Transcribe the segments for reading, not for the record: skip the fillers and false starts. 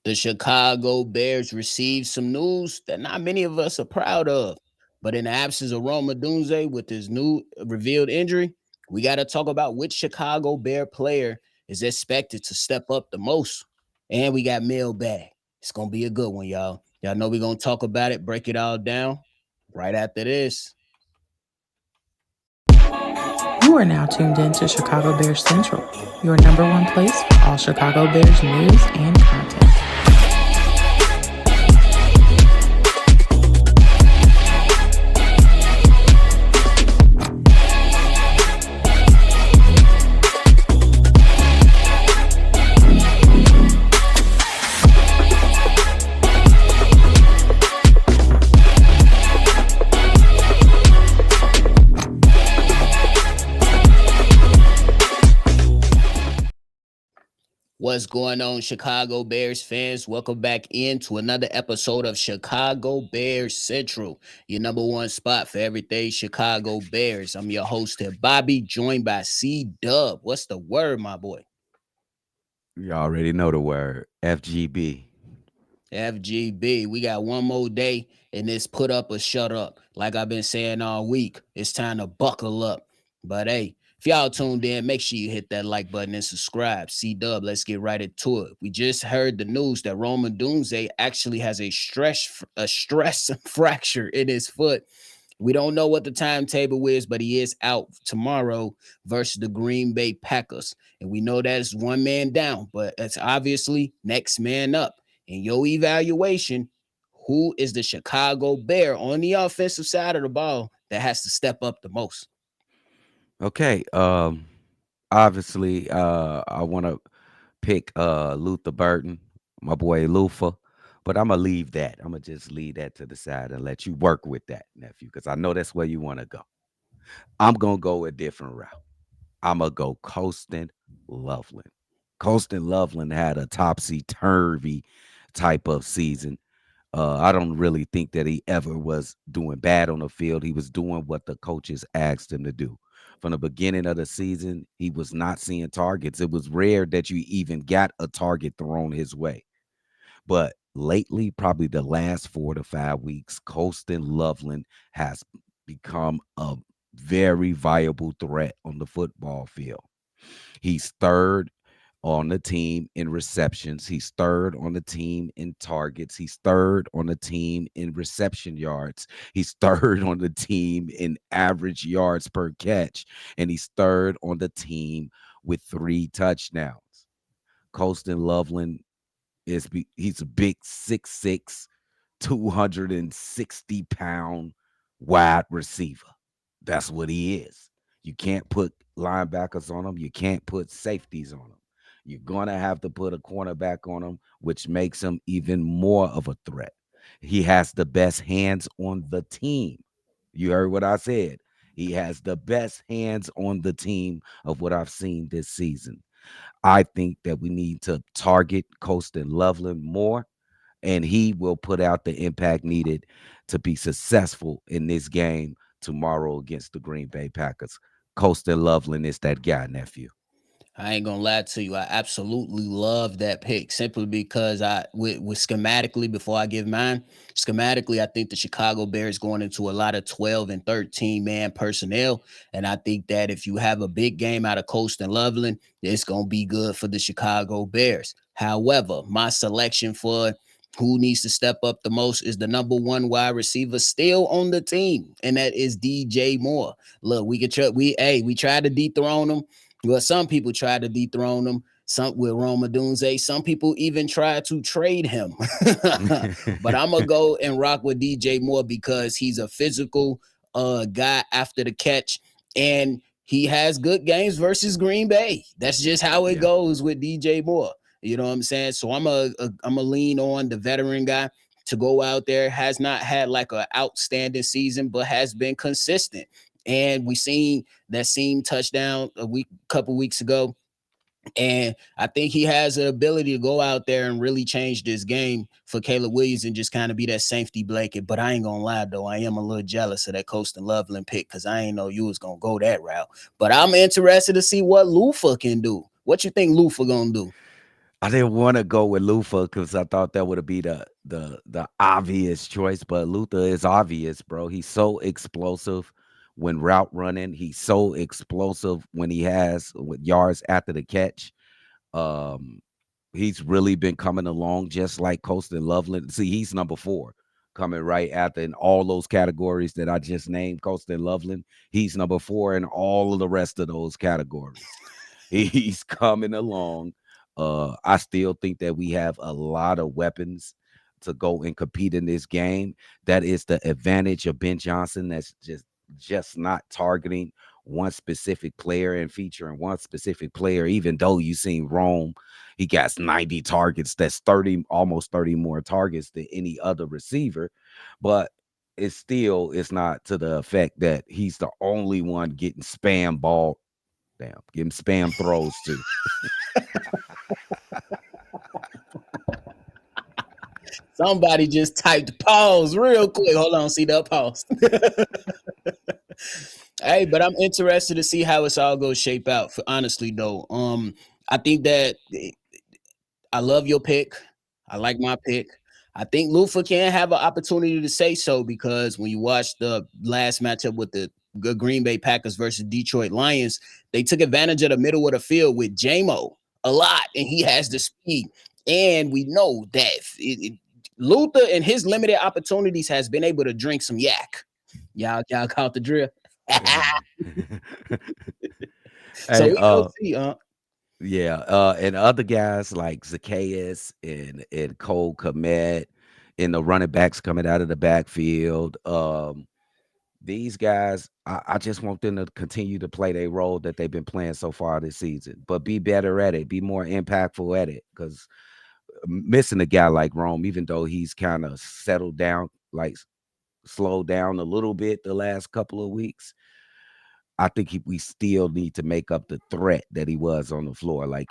The Chicago Bears received some news that not many of us are proud of. But in the absence of Rome Odunze with his new revealed injury, we got to talk about which Chicago Bear player is expected to step up the most. And we got Mailbag. It's going to be a good one, y'all. Y'all know we're going to talk about it, break it all down right after this. You are now tuned in to Chicago Bears Central, your number one place for all Chicago Bears news and content. What's going on, Chicago Bears fans? Welcome back into another episode of Chicago Bears Central, your number one spot for everything Chicago Bears. I'm your host here, Bobby, joined by C-Dubb. What's the word, my boy? You already know the word FGB. FGB. We got one more day, and it's put up or shut up. Like I've been saying all week, it's time to buckle up. But hey, if y'all tuned in, make sure you hit that like button and subscribe. C-Dubb, let's get right into it. We just heard the news that Rome Odunze actually has a stress fracture in his foot. We don't know what the timetable is, but he is out tomorrow versus the Green Bay Packers. And we know that's one man down, but it's obviously next man up. In your evaluation, who is the Chicago Bear on the offensive side of the ball that has to step up the most? Okay. Obviously, I want to pick Luther Burton, my boy Lufa, but I'm gonna leave that. I'm gonna just leave that to the side and let you work with that, nephew, because I know that's where you want to go. I'm gonna go a different route. I'm gonna go Colston Loveland. Colston Loveland had a topsy turvy type of season. I don't really think that he ever was doing bad on the field. He was doing what the coaches asked him to do. From the beginning of the season, he was not seeing targets. It was rare that you even got a target thrown his way. But lately, probably the last 4 to 5 weeks, Colston Loveland has become a very viable threat on the football field. He's third on the team in receptions. He's third on the team in targets. He's third on the team in reception yards. He's third on the team in average yards per catch. And he's third on the team with 3 touchdowns. Colston Loveland he's a big 6'6", 260-pound wide receiver. That's what he is. You can't put linebackers on him. You can't put safeties on him. You're going to have to put a cornerback on him, which makes him even more of a threat. He has the best hands on the team. You heard what I said. He has the best hands on the team of what I've seen this season. I think that we need to target Colston Loveland more, and he will put out the impact needed to be successful in this game tomorrow against the Green Bay Packers. Colston Loveland is that guy, nephew. I ain't gonna lie to you. I absolutely love that pick simply because with schematically before I give mine, schematically, I think the Chicago Bears going into a lot of 12 and 13 man personnel. And I think that if you have a big game out of Coast and Loveland, it's gonna be good for the Chicago Bears. However, my selection for who needs to step up the most is the number one wide receiver still on the team, and that is DJ Moore. Look, we tried to dethrone him. Well, some people tried to dethrone him. Some with Rome Odunze. Some people even tried to trade him. But I'm gonna go and rock with DJ Moore because he's a physical guy after the catch, and he has good games versus Green Bay. That's just how it Yeah. goes with DJ Moore. You know what I'm saying? So I'm a lean on the veteran guy to go out there. Has not had like an outstanding season, but has been consistent. And we seen that same touchdown couple weeks ago. And I think he has the ability to go out there and really change this game for Caleb Williams and just kind of be that safety blanket. But I ain't gonna lie though, I am a little jealous of that Coastal Loveland pick because I ain't know you was gonna go that route. But I'm interested to see what Lufa can do. What you think Lufa gonna do? I didn't want to go with Lufa because I thought that would be the obvious choice, but Luther is obvious, bro. He's so explosive when route running. He's so explosive when he has with yards after the catch. Um, he's really been coming along just like Colston Loveland. See, he's number 4, coming right after in all those categories that I just named. Colston Loveland, he's number 4 in all of the rest of those categories. He's coming along. I still think that we have a lot of weapons to go and compete in this game. That is the advantage of Ben Johnson. That's just not targeting one specific player and featuring one specific player. Even though you seen Rome, he got 90 targets. That's 30, almost 30 more targets than any other receiver. But it's not to the effect that he's the only one getting spam ball. Damn, give him spam throws too. Somebody just typed pause real quick. Hold on, see that pause. Hey, but I'm interested to see how it's all going to shape out. For honestly though, I think that I love your pick. I like my pick. I think Lufa can have an opportunity to say so because when you watch the last matchup with the Green Bay Packers versus Detroit Lions, they took advantage of the middle of the field with JMO a lot, and he has the speed. And we know that Luther in his limited opportunities has been able to drink some yak. Y'all caught the drill. So Hey, we gonna see, yeah, and other guys like Zacchaeus and Cole Kmet and the running backs coming out of the backfield. These guys, I just want them to continue to play their role that they've been playing so far this season, but be better at it, be more impactful at it. Because missing a guy like Rome, even though he's kind of settled down, like slowed down a little bit the last couple of weeks, I think we still need to make up the threat that he was on the floor. Like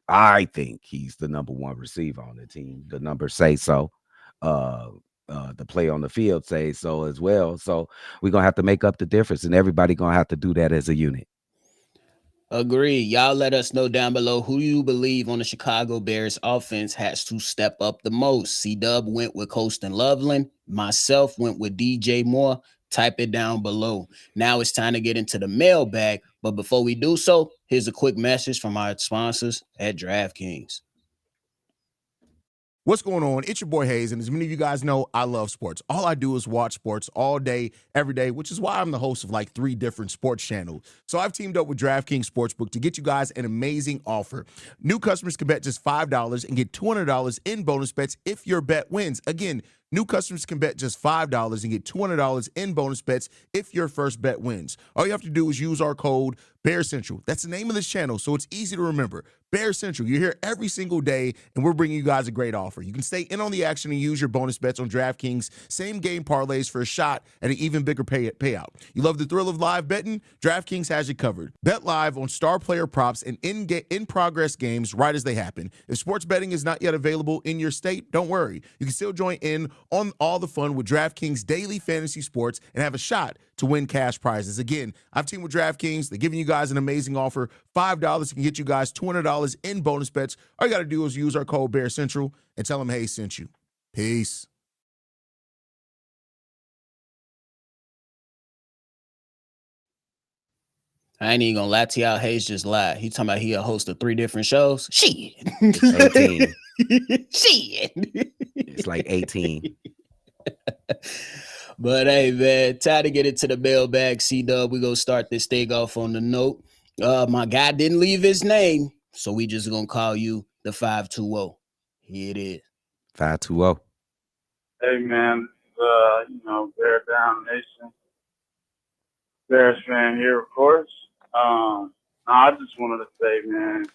I think he's the number 1 receiver on the team. The numbers say so. Uh, the play on the field say so as well. So we're gonna have to make up the difference, and everybody gonna have to do that as a unit. Agree. Y'all let us know down below who you believe on the Chicago Bears offense has to step up the most. C-Dubb went with Colston Loveland. Myself went with DJ Moore. Type it down below. Now it's time to get into the mailbag. But before we do so, here's a quick message from our sponsors at DraftKings. What's going on? It's your boy Hayes, and as many of you guys know, I love sports. All I do is watch sports all day, every day, which is why I'm the host of like 3 different sports channels. So I've teamed up with DraftKings Sportsbook to get you guys an amazing offer. New customers can bet just $5 and get $200 in bonus bets if your bet wins. Again, new customers can bet just $5 and get $200 in bonus bets if your first bet wins. All you have to do is use our code Bear Central. That's the name of this channel, so it's easy to remember. Bear Central. You're here every single day, and we're bringing you guys a great offer. You can stay in on the action and use your bonus bets on DraftKings same game parlays for a shot at an even bigger payout. You love the thrill of live betting? DraftKings has you covered. Bet live on star player props and in progress games right as they happen. If sports betting is not yet available in your state, don't worry. You can still join in on all the fun with DraftKings daily fantasy sports and have a shot to win cash prizes. Again, I've teamed with DraftKings. They're giving you guys an amazing offer. $5 can get you guys $200 in bonus bets. All you got to do is use our code Bear Central and tell them Hey sent you. Peace. I ain't even gonna lie to y'all. Hayes just lied. He talking about he a host of 3 different shows. Shit. It's 18. Shit. It's like 18. But hey, man, time to get into the mailbag. C-Dubb, we gonna start this thing off on the note. My guy didn't leave his name, so we just gonna call you the 520. Here it is. 520. Hey man, Bear Down Nation, Bears fan here, of course. I just wanted to say, man,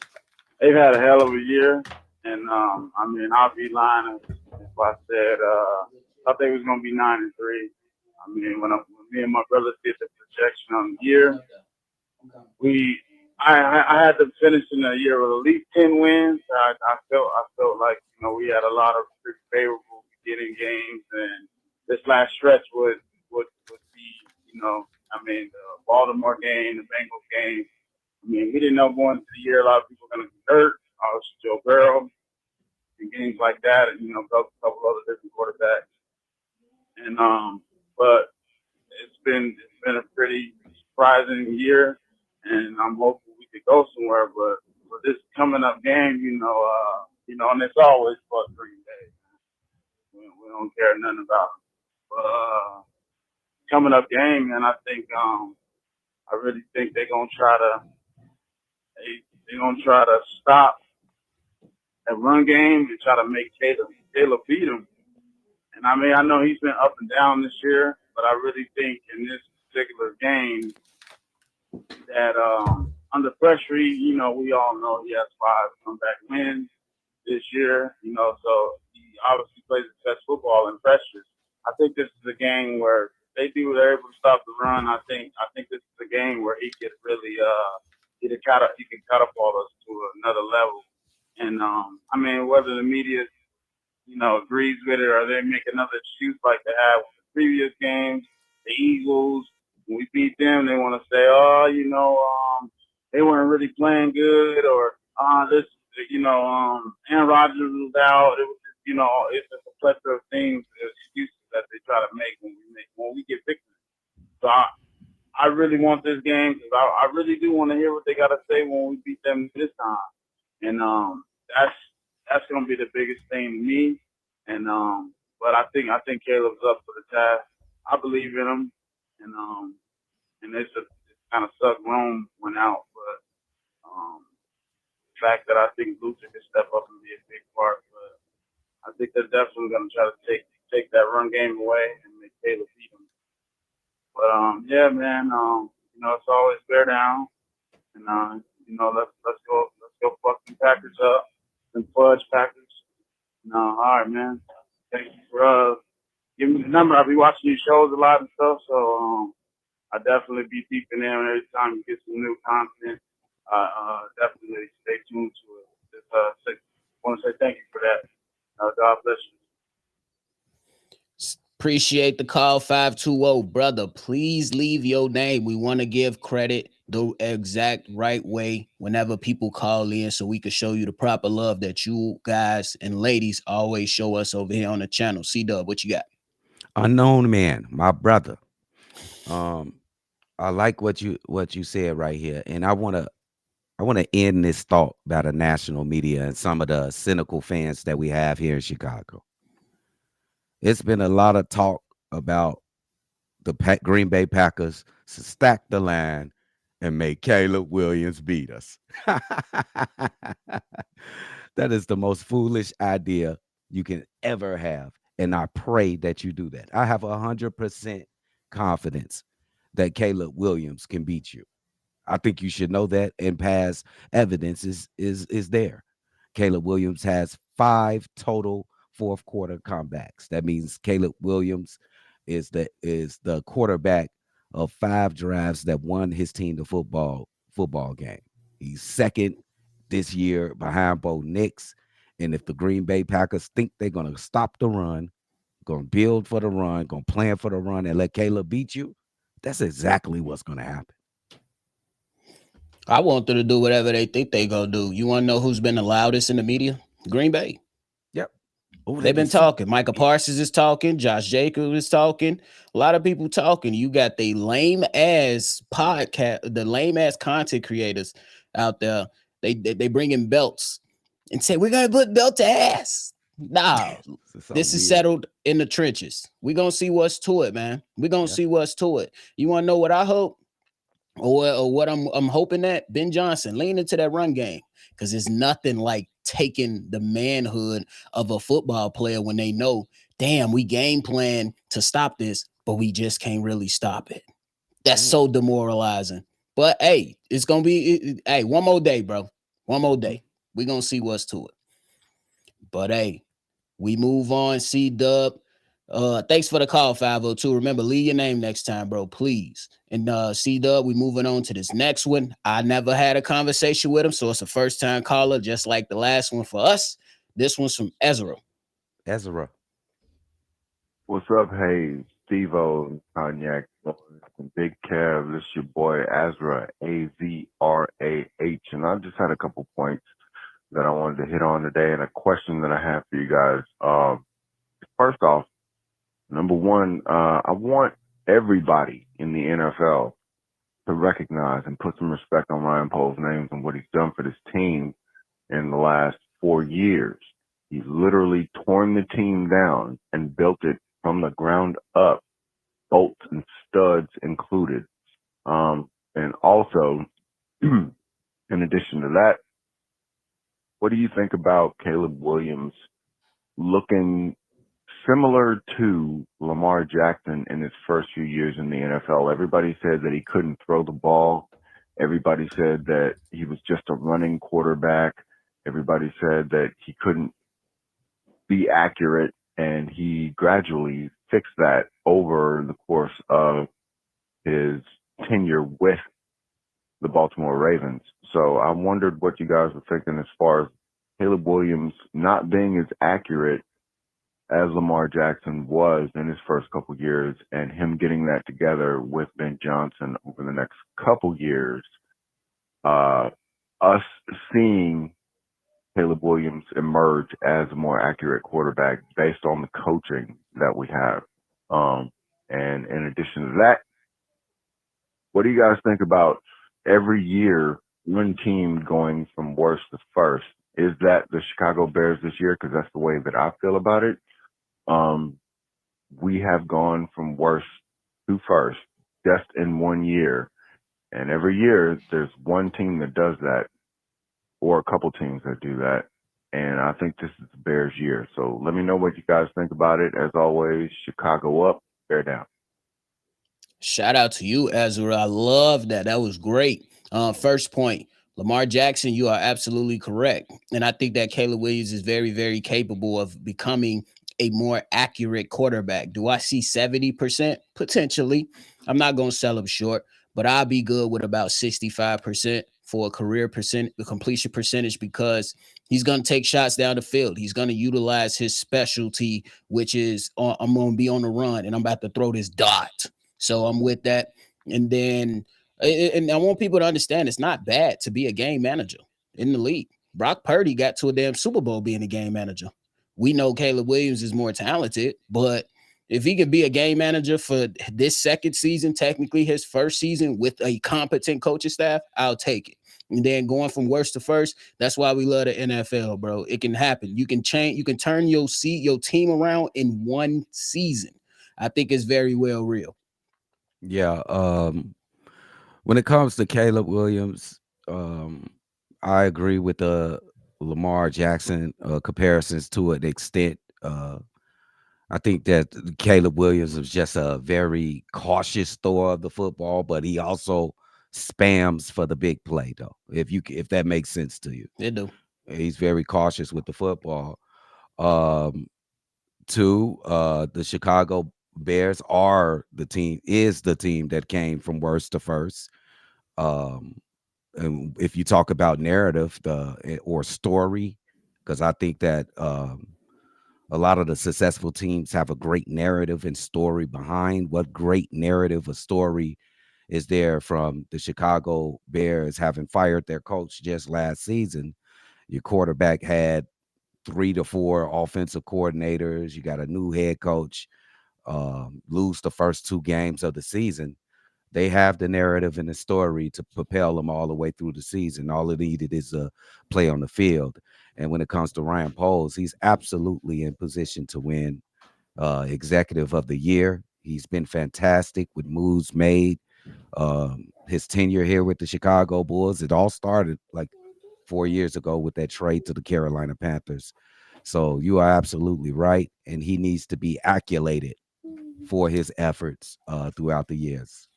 they've had a hell of a year, and I'll be lying if I said thought they was gonna be 9-3. I mean, when me and my brother did the projection on the year, I had them finishing the year with at least 10 wins. I felt like we had a lot of pretty favorable beginning games, and this last stretch would be the Baltimore game, the Bengals game. I mean, we didn't know going into the year a lot of people were going to get hurt. Joe Burrow and games like that, and a couple other different quarterbacks. And but it's been a pretty surprising year, and I'm hopeful we could go somewhere. But for this coming up game, and it's always for Green Bay. We don't care nothing about them. But coming up game, man, I really think they're gonna try to stop that run game and try to make Caleb beat him. And I mean, I know he's been up and down this year, but I really think in this particular game that under pressure, we all know he has 5 comeback wins this year. So he obviously plays the best football in pressure. I think this is a game where they're able to stop the run. I think this is a game where he could really he can catapult us to another level. And I mean, whether the media agrees with it or they make another excuse like they have with the previous games. The Eagles, when we beat them, they want to say, oh, they weren't really playing good or Aaron Rodgers was out. It was just, it's just a plethora of things, excuses that they try to make when we get victory. So I really want this game because I really do want to hear what they got to say when we beat them this time. And that's going to be the biggest thing to me. And but I think Caleb's up for the task. I believe in him, and it's kind of sucked Rome went out, but the fact that I think Luther can step up and be a big part. But I think they're definitely going to try to take that run game away and make Caleb beat him. But yeah, man, it's always bear down, and let's go fuck the Packers up and fudge Packers. No, all right, man. Thank you for giving me the number. I'll be watching these shows a lot and stuff, so I definitely be deep in there. And every time you get some new content, definitely stay tuned to it. Just want to say thank you for that. God bless you. Appreciate the call, 520. Brother, please leave your name. We want to give credit the exact right way whenever people call in so we can show you the proper love that you guys and ladies always show us over here on the channel. C-Dubb, what you got? Unknown man, my brother. I like what you said right here, and I want to end this thought about the national media and some of the cynical fans that we have here in Chicago. It's been a lot of talk about the Green Bay Packers stack the line and make Caleb Williams beat us. That is the most foolish idea you can ever have. And I pray that you do that. I have 100% confidence that Caleb Williams can beat you. I think you should know that, and past evidence is there. Caleb Williams has 5 total fourth quarter comebacks. That means Caleb Williams is the quarterback of 5 drives that won his team the football game. He's second this year behind Bo Nix. And if the Green Bay Packers think they're going to stop the run, going to build for the run, going to plan for the run, and let Caleb beat you, that's exactly what's going to happen. I want them to do whatever they think they gonna do. You want to know who's been the loudest in the media? Green Bay. Yep. Oh, They've been talking. Micah Parsons is talking. Josh Jacobs is talking. A lot of people talking. You got the lame ass content creators out there. They bring in belts and say we're gonna put belt to ass. Nah, this is settled in the trenches. We're gonna see what's to it, man. We're gonna see what's to it. You want to know what I hope? Or what I'm hoping that Ben Johnson lean into that run game, because it's nothing like taking the manhood of a football player when they know, damn, we game plan to stop this, but we just can't really stop it. That's so demoralizing. But hey, it's gonna be one more day, bro. One more day. We're gonna see what's to it. But hey, we move on. C-Dubb. Thanks for the call, 502. Remember, leave your name next time, bro, please. And C-Dubb, we moving on to this next one. I never had a conversation with him, so it's a first-time caller, just like the last one for us. This one's from Ezra. What's up, hey, Steve-O, Cognac, and Big Kev. This is your boy Azra, Azrah, and I just had a couple points that I wanted to hit on today, and a question that I have for you guys. First off, number one, I want everybody in the NFL to recognize and put some respect on Ryan Poles' names and what he's done for this team in the last 4 years. He's literally torn the team down and built it from the ground up, bolts and studs included. And also, in addition to that, what do you think about Caleb Williams looking similar to Lamar Jackson in his first few years in the NFL? Everybody said that he couldn't throw the ball. Everybody said that he was just a running quarterback. Everybody said that he couldn't be accurate, and he gradually fixed that over the course of his tenure with the Baltimore Ravens. So I wondered what you guys were thinking as far as Caleb Williams not being as accurate as Lamar Jackson was in his first couple years, and him getting that together with Ben Johnson over the next couple years. Us seeing Caleb Williams emerge as a more accurate quarterback based on the coaching that we have. And in addition to that, what do you guys think about every year one team going from worst to first? Is that the Chicago Bears this year? Because that's the way that I feel about it. We have gone from worst to first just in 1 year. And every year there's one team that does that, or a couple teams that do that. And I think this is the Bears' year. So let me know what you guys think about it. As always, Chicago up, Bear down. Shout out to you, Ezra. I love that. That was great. First point, Lamar Jackson, you are absolutely correct. And I think that Caleb Williams is very, very capable of becoming a more accurate quarterback. Do I see 70%? Potentially. I'm not going to sell him short, but I'll be good with about 65% for a career completion percentage, because he's going to take shots down the field. He's going to utilize his specialty, which is I'm going to be on the run and I'm about to throw this dot. So I'm with that. And then, and I want people to understand it's not bad to be a game manager in the league. Brock Purdy got to a damn Super Bowl being a game manager. We know Caleb Williams is more talented, but if he could be a game manager for this second season, technically his first season with a competent coaching staff, I'll take it. And then going from worst to first, that's why we love the NFL, bro. It can happen. You can change, you can turn your team around in one season. I think it's very well real. Yeah. When it comes to Caleb Williams, I agree with the Lamar Jackson comparisons to an extent. I think that Caleb Williams is just a very cautious thrower of the football, but he also spams for the big play, though. If that makes sense to you, It do. he's very cautious with the football. Two, the Chicago Bears is the team that came from worst to first. And if you talk about narrative, or story, because I think that a lot of the successful teams have a great narrative and story behind. What great narrative or story is there from the Chicago Bears having fired their coach just last season? Your quarterback had 3 to 4 offensive coordinators. You got a new head coach, lose the first 2 games of the season. They have the narrative and the story to propel them all the way through the season. All it needed is a play on the field. And when it comes to Ryan Poles, he's absolutely in position to win Executive of the Year. He's been fantastic with moves made. His tenure here with the Chicago Bulls, it all started like 4 years ago with that trade to the Carolina Panthers. So you are absolutely right. And he needs to be accolated for his efforts throughout the years.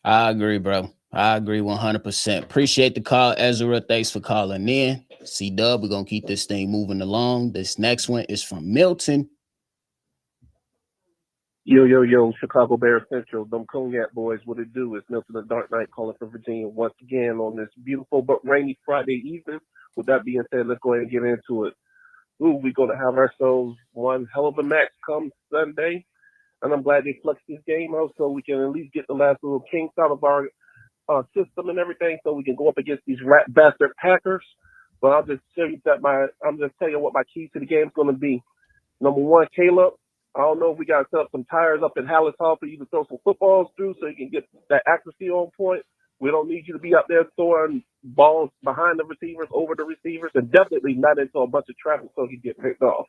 I agree, bro. I agree 100%. Appreciate the call, Ezra. Thanks for calling in. C-Dubb, we're going to keep this thing moving along. This next one is from Milton. Yo, Chicago Bears Central, them Cognac boys, what it do? Is Milton the Dark Knight calling from Virginia once again on this beautiful but rainy Friday evening. With that being said, let's go ahead and get into it. We're going to have ourselves one hell of a match come Sunday, and I'm glad they flexed this game out so we can at least get the last little kinks out of our system and everything so we can go up against these rat bastard Packers. But I'm just telling you what my key to the game is going to be. Number one, Caleb. I don't know if we got to set up some tires up in Hallis Hall for you to throw some footballs through so you can get that accuracy on point. We don't need you to be up there throwing balls behind the receivers, over the receivers, and definitely not into a bunch of traffic so he get picked off.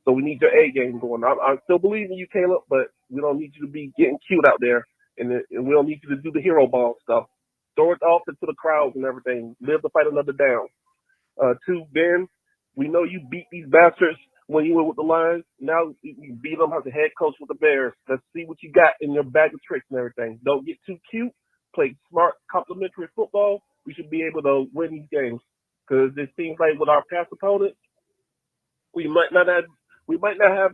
So we need your A game going. I still believe in you, Caleb, but we don't need you to be getting cute out there, and we don't need you to do the hero ball stuff. Throw it off into the crowds and everything. Live to fight another down. Two, Ben, we know you beat these bastards when you were with the Lions. Now you beat them as a head coach with the Bears. Let's see what you got in your bag of tricks and everything. Don't get too cute. Play smart, complementary football. We should be able to win these games. Because it seems like with our past opponents, we might not have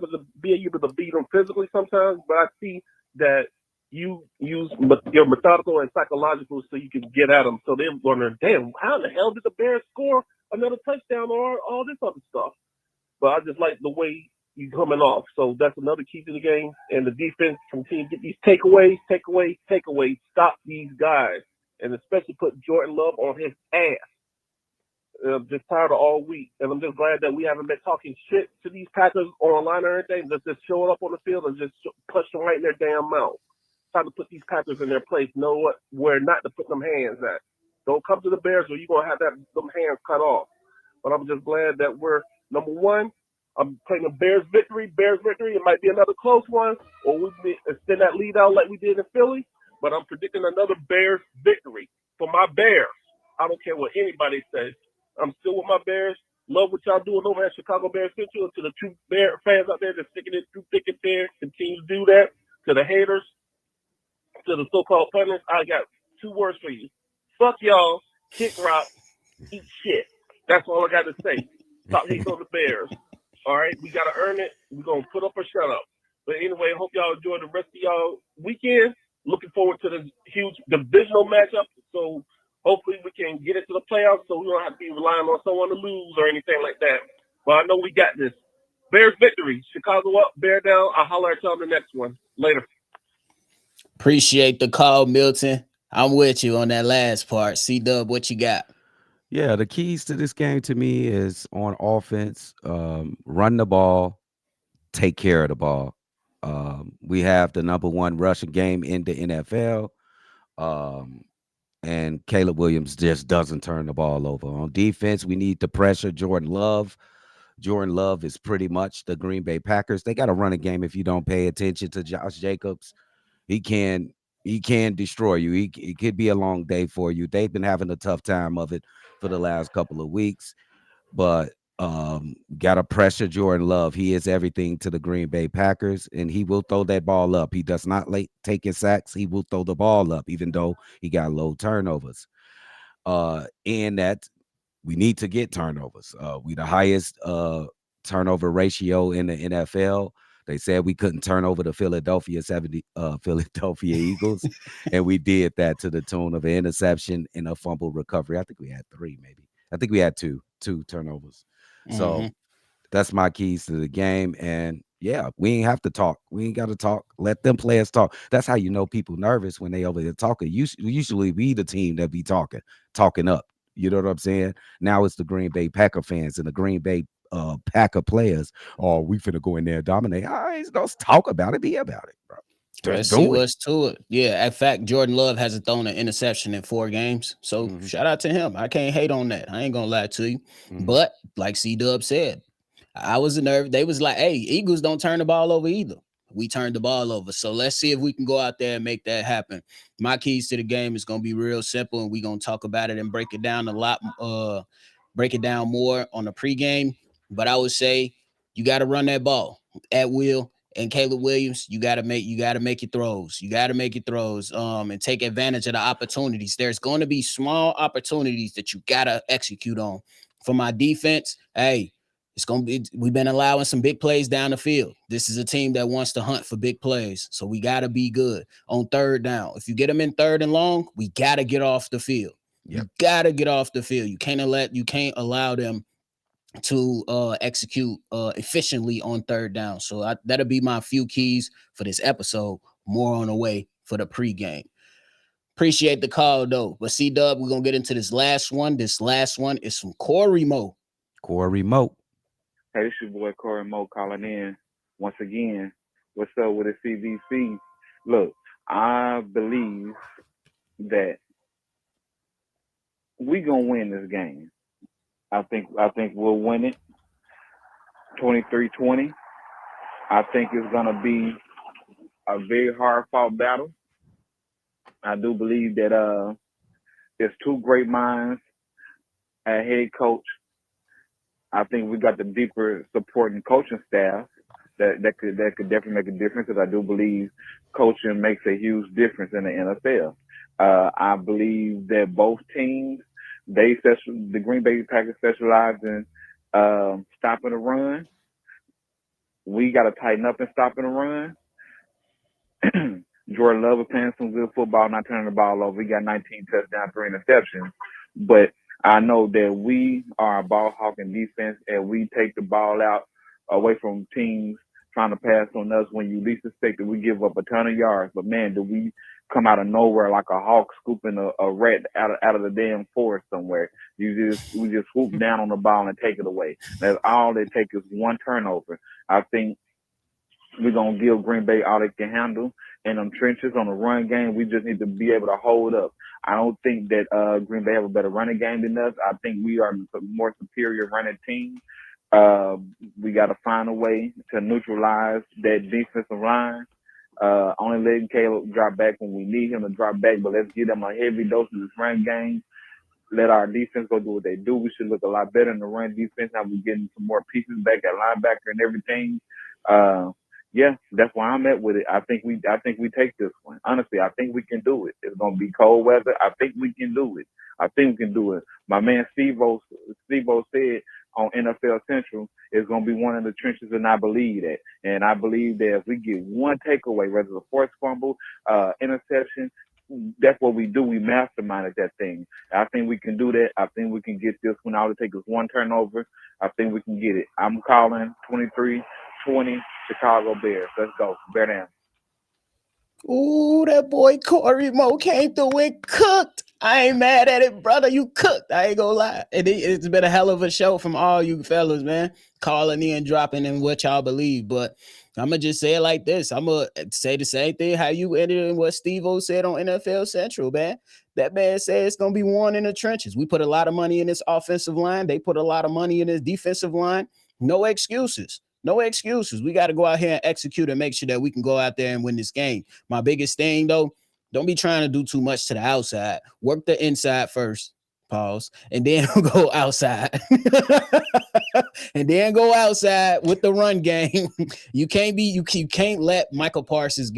to be able to beat them physically sometimes, but I see that you use your methodical and psychological so you can get at them. So they're wondering, damn, how in the hell did the Bears score another touchdown or all this other stuff? But I just like the way you coming off. So that's another key to the game. And the defense continue to get these takeaways. Stop these guys. And especially put Jordan Love on his ass. I'm just tired of all week. And I'm just glad that we haven't been talking shit to these Packers online or anything. Just showing up on the field and just punch them right in their damn mouth. Time to put these Packers in their place. Know where not to put them hands at. Don't come to the Bears or you're going to have them hands cut off. But I'm just glad that we're, number one, I'm playing a Bears victory. It might be another close one, or we extend that lead out like we did in Philly. But I'm predicting another Bears victory for my Bears. I don't care what anybody says. I'm still with my Bears. Love what y'all doing over at Chicago Bears Central. And to the true Bear fans out there that's sticking it through thick and thin, continue to do that. To the haters, to the so-called pundits, I got two words for you. Fuck y'all, kick rock, eat shit. That's all I got to say. Stop hating on the Bears. All right, we got to earn it. We're going to put up or shut up. But anyway, I hope y'all enjoy the rest of y'all weekend. Looking forward to the huge divisional matchup. So hopefully we can get into the playoffs so we don't have to be relying on someone to lose or anything like that. But I know we got this. Bears victory. Chicago up, Bear down. I'll holler at y'all on the next one. Later. Appreciate the call, Milton. I'm with you on that last part. C-Dubb, what you got? Yeah, the keys to this game to me is on offense, run the ball, take care of the ball. We have the number one rushing game in the NFL. And Caleb Williams just doesn't turn the ball over. On defense, we need to pressure Jordan Love. Jordan Love is pretty much the Green Bay Packers. They got a running game if you don't pay attention to Josh Jacobs. He can destroy you. It could be a long day for you. They've been having a tough time of it for the last couple of weeks, but gotta pressure Jordan Love. He is everything to the Green Bay Packers, and he will throw that ball up. He does not take his sacks. He will throw the ball up, even though he got low turnovers. And that we need to get turnovers. We the highest turnover ratio in the NFL. They said we couldn't turn over the Philadelphia Eagles, and we did that to the tune of an interception and a fumble recovery. I think we had three, maybe. I think we had two turnovers. So that's my keys to the game. And yeah, we ain't have to talk. We ain't got to talk. Let them players talk. That's how you know people nervous when they over there talking. Usually we the team that be talking up. You know what I'm saying? Now it's the Green Bay Packer fans and the Green Bay Packer players. Oh, we finna go in there and dominate. All right, let's talk about it. Be about it, bro. Just Let's see do it. what's to it. Yeah, in fact, Jordan Love hasn't thrown an interception in 4 games. So shout out to him. I can't hate on that. I ain't gonna lie to you. But like C-Dubb said, I was nervous. They was like, hey, Eagles don't turn the ball over either. We turned the ball over. So let's see if we can go out there and make that happen. My keys to the game is gonna be real simple, and we're gonna talk about it and break it down a lot, break it down more on the pregame. But I would say you got to run that ball at will. And Caleb Williams, you gotta make your throws. You gotta make your throws. And take advantage of the opportunities. There's going to be small opportunities that you gotta execute on. For my defense, hey, it's gonna be. We've been allowing some big plays down the field. This is a team that wants to hunt for big plays, so we gotta be good on third down. If you get them in third and long, we gotta get off the field. Yep. You gotta get off the field. You can't allow them to execute efficiently on third down. So that'll be my few keys for this episode. More on the way for the pregame. Appreciate the call though. But C-Dubb, we're gonna get into this last one. This last one is from Corey Mo. Corey Moat. Hey, this your boy Corey Mo calling in once again. What's up with the CVC? Look, I believe that we gonna win this game. I think we'll win it 23-20. I think it's gonna be a very hard fought battle. I do believe that there's two great minds at head coach. I think we got the deeper supporting coaching staff that could definitely make a difference because I do believe coaching makes a huge difference in the NFL. I believe that both teams the Green Bay Packers specialize in stopping the run. We got to tighten up in stopping the run. Jordan Love is playing some good football, not turning the ball over. We got 19 touchdowns, 3 interceptions. But I know that we are a ball hawking defense and we take the ball out away from teams trying to pass on us when you least expect it. We give up a ton of yards. But man, do we come out of nowhere like a hawk scooping a rat out of the damn forest somewhere. We just swoop down on the ball and take it away. That's all they take is one turnover. I think we're going to give Green Bay all they can handle. In them trenches on the run game, we just need to be able to hold up. I don't think that Green Bay have a better running game than us. I think we are a more superior running team. We got to find a way to neutralize that defensive line. Only letting Caleb drop back when we need him to drop back, but let's give them a heavy dose of this run game. Let our defense go do what they do. We should look a lot better in the run defense. Now we're getting some more pieces back at linebacker and everything. Yeah, that's where I'm at with it. I think we take this one. Honestly, I think we can do it. It's gonna be cold weather. I think we can do it. I think we can do it. My man Steve-O said on NFL Central it's gonna be one of the trenches, and I believe that. And I believe that if we get one takeaway, whether it's a forced fumble, interception, that's what we do. We masterminded that thing. I think we can do that. I think we can get this one. All it takes is one turnover. I think we can get it. I'm calling 23-20 Chicago Bears. Let's go. Bear down. Ooh, that boy Corey Mo came through and cooked. I ain't mad at it, brother. You cooked. I ain't gonna lie. It's been a hell of a show from all you fellas, man. Calling in, dropping in what y'all believe. But I'm gonna just say it like this. I'm gonna say the same thing how you ended and what Steve-O said on NFL Central, man. That man said it's gonna be won in the trenches. We put a lot of money in this offensive line. They put a lot of money in this defensive line. No excuses. No excuses. We got to go out here and execute and make sure that we can go out there and win this game. My biggest thing, though, don't be trying to do too much to the outside. Work the inside first. Pause. And then go outside. And then go outside with the run game. You can't let Michael Parsons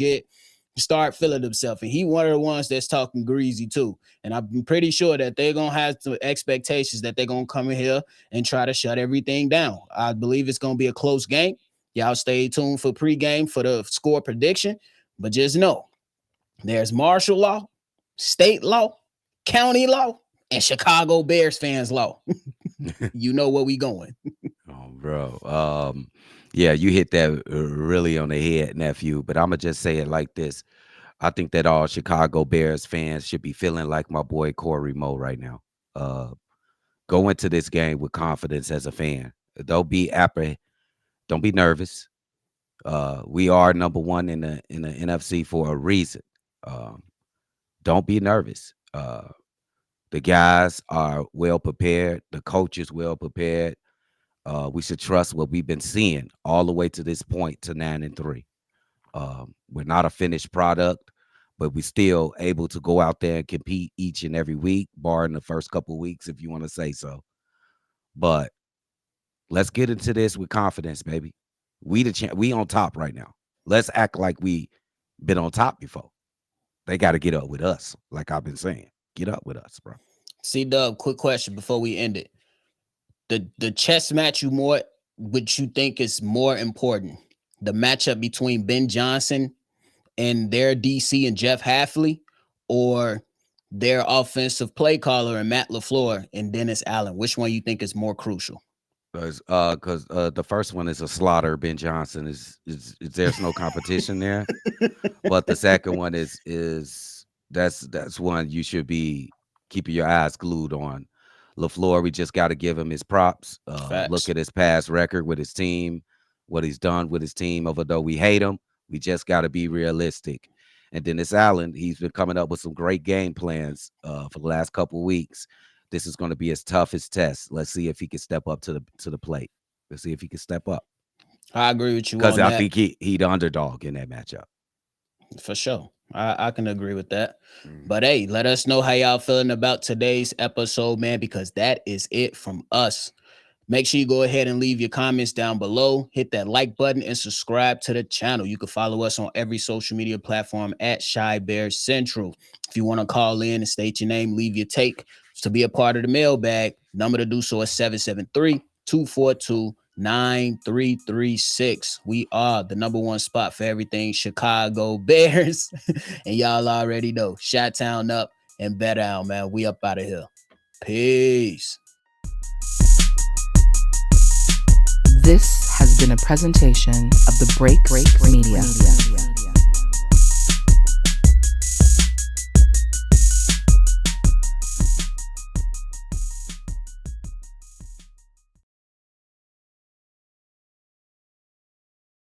start feeling himself. And he one of the ones that's talking greasy too. And I'm pretty sure that they're going to have some expectations that they're going to come in here and try to shut everything down. I believe it's going to be a close game. Y'all stay tuned for pregame for the score prediction. But just know there's martial law, state law, county law, and Chicago Bears fans law. You know where we going. Oh, bro. Yeah, you hit that really on the head, nephew. But I'm gonna just say it like this. I think that all Chicago Bears fans should be feeling like my boy Corey Mo right now. Go into this game with confidence as a fan. Don't be nervous. We are number one in the NFC for a reason. Don't be nervous. The guys are well prepared. The coach is well prepared. We should trust what we've been seeing all the way to this point to 9-3. We're not a finished product, but we're still able to go out there and compete each and every week, barring the first couple of weeks, if you want to say so. But let's get into this with confidence, baby. We on top right now. Let's act like we been on top before. They got to get up with us, like I've been saying. Get up with us, bro. C-Dubb, quick question before we end it. The chess match which you think is more important? The matchup between Ben Johnson and their DC and Jeff Hafley, or their offensive play caller and Matt LaFleur and Dennis Allen? Which one you think is more crucial? Because the first one is a slaughter. Ben Johnson is there's no competition there, but the second one is That's one you should be keeping your eyes glued on. LaFleur, we just got to give him his props. Look Facts. at his past record with his team, what he's done with his team. Although we hate him, we just got to be realistic. And Dennis Allen, he's been coming up with some great game plans for the last couple of weeks. This is going to be his toughest test. Let's see if he can step up to the plate. Let's see if he can step up, I agree with you because on I that think he the underdog in that matchup. for sure. I can agree with that. Mhm. But hey, let us know how y'all feeling about today's episode, man, because that is it from us. Make sure you go ahead and leave your comments down below. Hit that like button and subscribe to the channel. You can follow us on every social media platform at Shy Bear Central. If you want to call in and state your name, leave your take to be a part of the mailbag, number to do so is 773-242-9336. We are the number one spot for everything Chicago Bears. And y'all already know, Chi-Town up and bet down, man. We up out of here. Peace. This has been a presentation of the Break Media.